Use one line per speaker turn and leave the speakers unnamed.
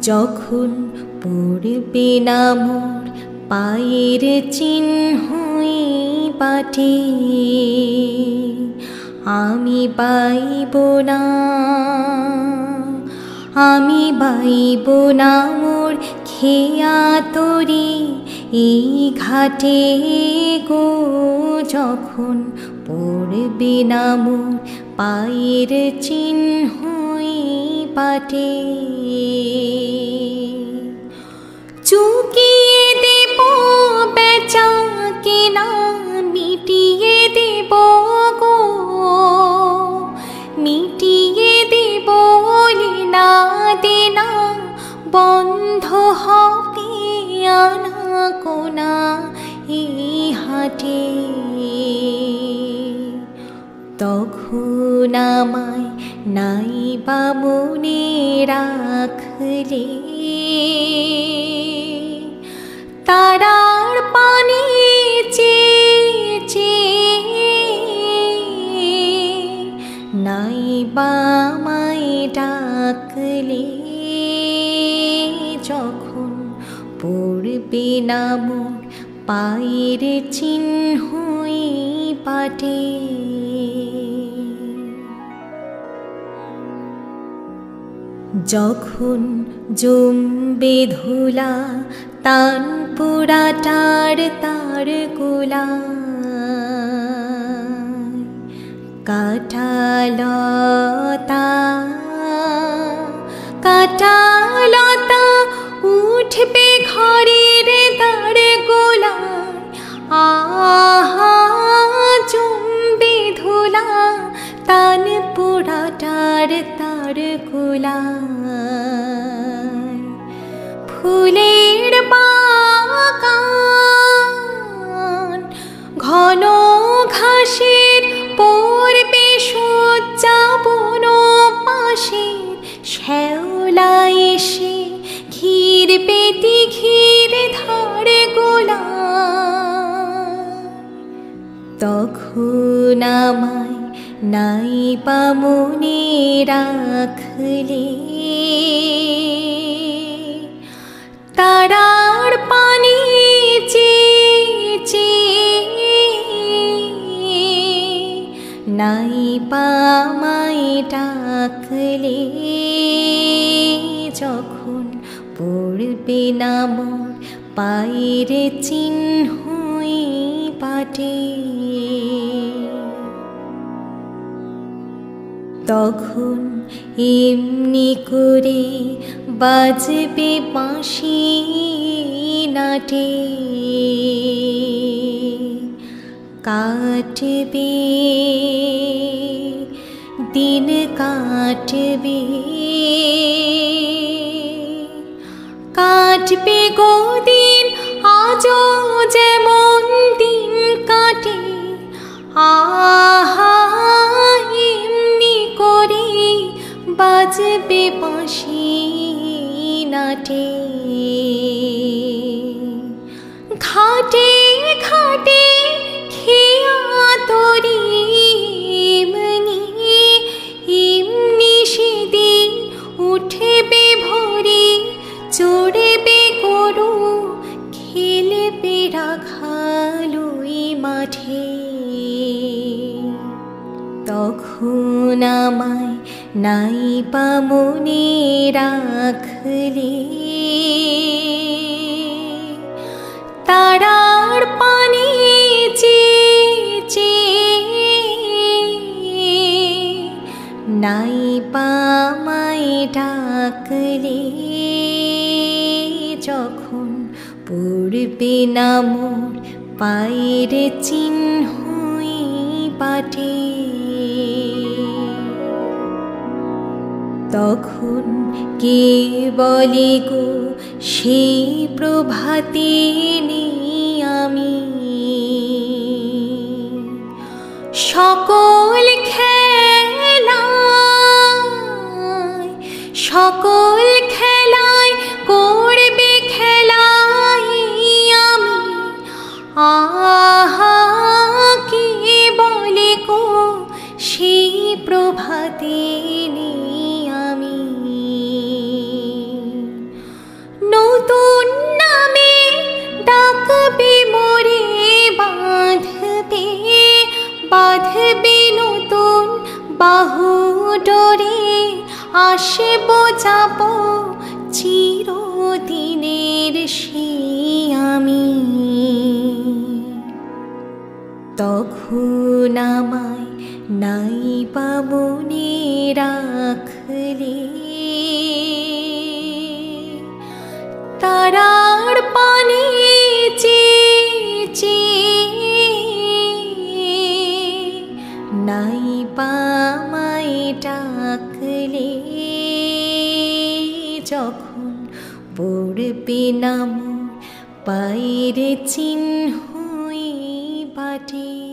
যখন পড়বে না মোর পায়ের চিহ্নই পাটে, আমি বাইব না, আমি বাইব না মোর খেয়া তরি এই ঘাটে গো। যখন পড়বে না মোর পায়ের চিহ্নই পাটে, চুকিয়ে দেব বেচা কেনা, মিটিয়ে দেব গো, মিটিয়ে দেব লেনা দেনা, বন্ধ হবে আনা কোনা এই হাটে। তখন আমায় নাইবা মনে রাখলে, তারার পানে চেয়ে নাইবা আমায় ডাকলে, যখন পড়বে না মোর পায়ের চিহ্নই পাটে। যখন জমবে ধুলা তান পোড়াটার তার গোলা, কাঁটালতা কাঁটালতা উঠবে ঘরের তার গোলা, আহা জমবে ধুলা তান পোড়াটার তার গোলা। ফুলের বাগান ঘন ঘাসের পড়বে শয্যা, বন পাশে শ্যাওলা এসে ঘির পেটি ঘির ধারে গোলা। তখন আমায় নাইবা মনে রাখলে, তারার পানে চেয়ে নাইবা আমায় ডাকলে, যখন পড়বে না মোর পায়ের চিহ্নই পাটে। তখন এমনি করে বাজবে বাঁশি নাটে, কাটবে দিন কাটবে, কাটবে গো দিন আজও যেমন দিন কাটে। আহা এমনি করে বাজবে বাঁশি নাটে, ঘাটে ঘাটে খেয়া তরি এমনি এমনি সেদিন উঠবে ভরে, চড়বে গরু খেলবে রাখালই মাঠে। তখন আমায় নাইবা মনে রাখলে, তারার পানে চেয়ে নাইবা আমায় ডাকলে, যখন পড়বে না মোর পায়ের চিহ্নই পাটে। তখন কে বলে গো সেই প্রভাতে নেই আমি, সকল খেলায় সকল খেলায় করবে খেলাই আমি। আহা কে বলে গো সেই প্রভাতে নেই আমি, ডোরে আসব যাব চিরদিনের সেই আমি। তখন আমায় নাই বা মনে রাখলে, তারার পানে চেয়ে নাই বা আমায় ডাকলে, যখন পড়বে না মোর পায়ের চিহ্ন বাটে।